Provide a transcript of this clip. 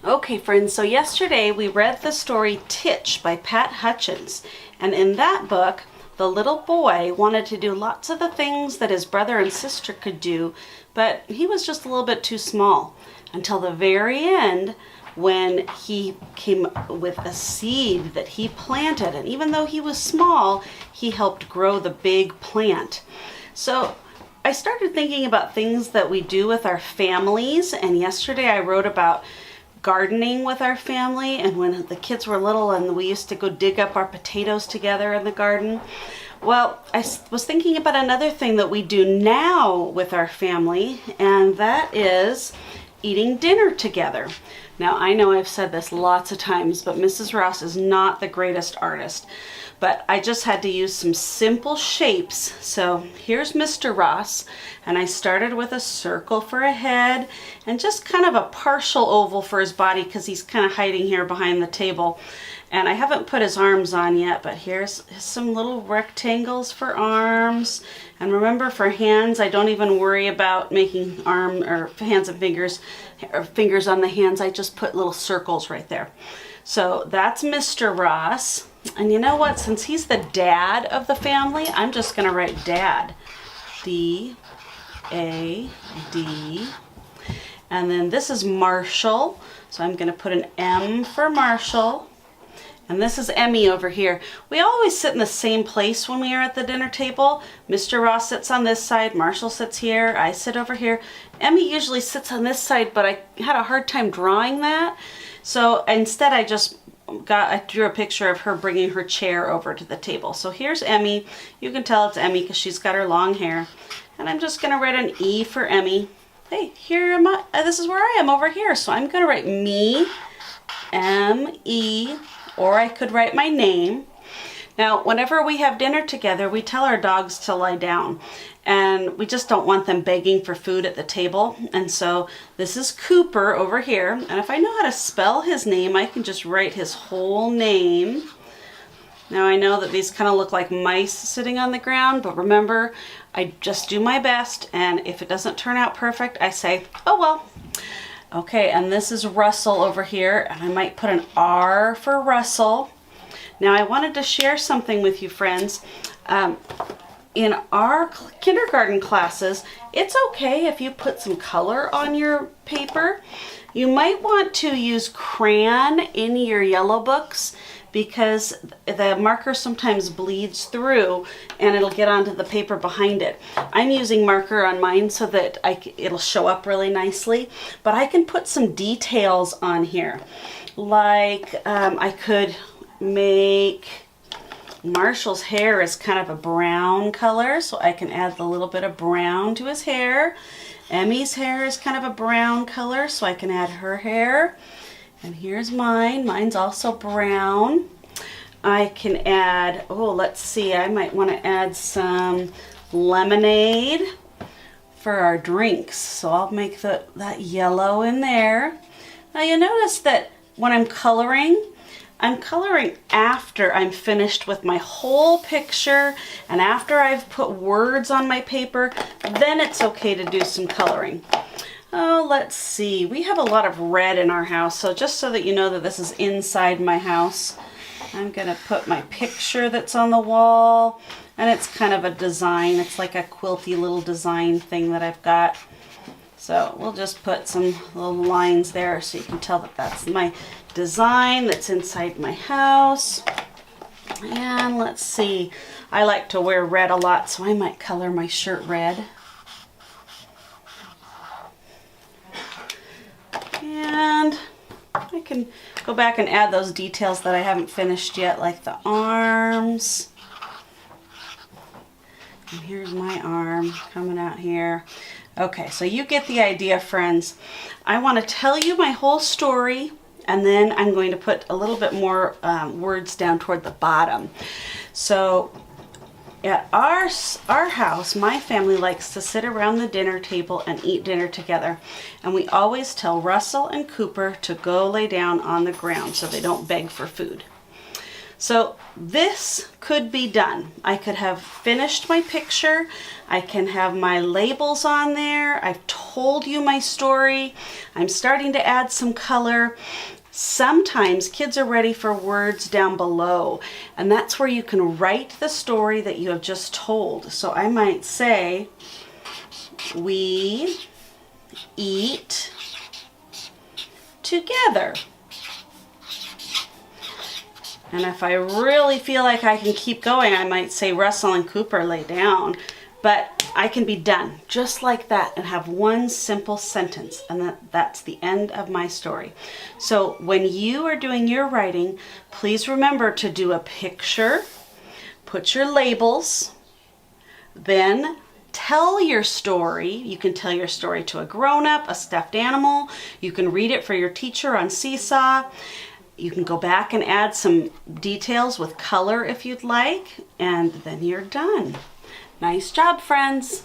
Okay, friends, so yesterday we read the story Titch by Pat Hutchins. And in that book, the little boy wanted to do lots of the things that his brother and sister could do, but he was just a little bit too small until the very end when he came with a seed that he planted. And even though he was small, he helped grow the big plant. So I started thinking about things that we do with our families, and yesterday I wrote about gardening with our family, and when the kids were little and we used to go dig up our potatoes together in the garden. Well, I was thinking about another thing that we do now with our family, and that is eating dinner together. Now, I know I've said this lots of times, but Mrs. Ross is not the greatest artist, but I just had to use some simple shapes. So here's Mr. Ross, and I started with a circle for a head and just kind of a partial oval for his body because he's kind of hiding here behind the table. And I haven't put his arms on yet, but here's some little rectangles for arms. And remember, for hands, I don't even worry about making arm or hands and fingers or fingers on the hands. I just put little circles right there. So that's Mr. Ross. And you know what? Since he's the dad of the family, I'm just going to write Dad. D-A-D. And then this is Marshall. So I'm going to put an M for Marshall. And this is Emmy over here. We always sit in the same place when we are at the dinner table. Mr. Ross sits on this side, Marshall sits here, I sit over here. Emmy usually sits on this side, but I had a hard time drawing that. So instead I drew a picture of her bringing her chair over to the table. So here's Emmy. You can tell it's Emmy because she's got her long hair. And I'm just gonna write an E for Emmy. Hey, here am I, this is where I am over here. So I'm gonna write me, M-E, or I could write my name. Now, whenever we have dinner together, we tell our dogs to lie down, and we just don't want them begging for food at the table. And so this is Cooper over here, and if I know how to spell his name, I can just write his whole name. Now, I know that these kind of look like mice sitting on the ground, but remember, I just do my best, and if it doesn't turn out perfect, I say, oh well. Okay, and this is Russell over here, and I might put an R for Russell. Now, I wanted to share something with you, friends. In our kindergarten classes, it's okay if you put some color on your paper. You might want to use crayon in your yellow books because the marker sometimes bleeds through and it'll get onto the paper behind it. I'm using marker on mine so that it'll show up really nicely, but I can put some details on here. Like I could make Marshall's hair is kind of a brown color, so I can add a little bit of brown to his hair. Emmy's hair is kind of a brown color, so I can add her hair. And here's mine. Mine's also brown. I can add, oh, let's see, I might want to add some lemonade for our drinks. So I'll make that yellow in there. Now you notice that when I'm coloring after I'm finished with my whole picture and after I've put words on my paper, then it's okay to do some coloring. Oh, let's see. We have a lot of red in our house, so just so that you know that this is inside my house, I'm going to put my picture that's on the wall, and it's kind of a design. It's like a quilty little design thing that I've got. So we'll just put some little lines there so you can tell that that's my design that's inside my house. And let's see. I like to wear red a lot, so I might color my shirt red. And I can go back and add those details that I haven't finished yet, like the arms. And here's my arm coming out here. Okay, so you get the idea, friends. I want to tell you my whole story, and then I'm going to put a little bit more words down toward the bottom. So at our house, my family likes to sit around the dinner table and eat dinner together. And we always tell Russell and Cooper to go lay down on the ground so they don't beg for food. So this could be done. I could have finished my picture. I can have my labels on there. I've told you my story. I'm starting to add some color. Sometimes kids are ready for words down below, and that's where you can write the story that you have just told. So I might say, we eat together. And if I really feel like I can keep going, I might say Russell and Cooper lay down. But I can be done just like that and have one simple sentence, and that's the end of my story. So when you are doing your writing, please remember to do a picture, put your labels, then tell your story. You can tell your story to a grown-up, a stuffed animal. You can read it for your teacher on Seesaw. You can go back and add some details with color if you'd like, and then you're done. Nice job, friends.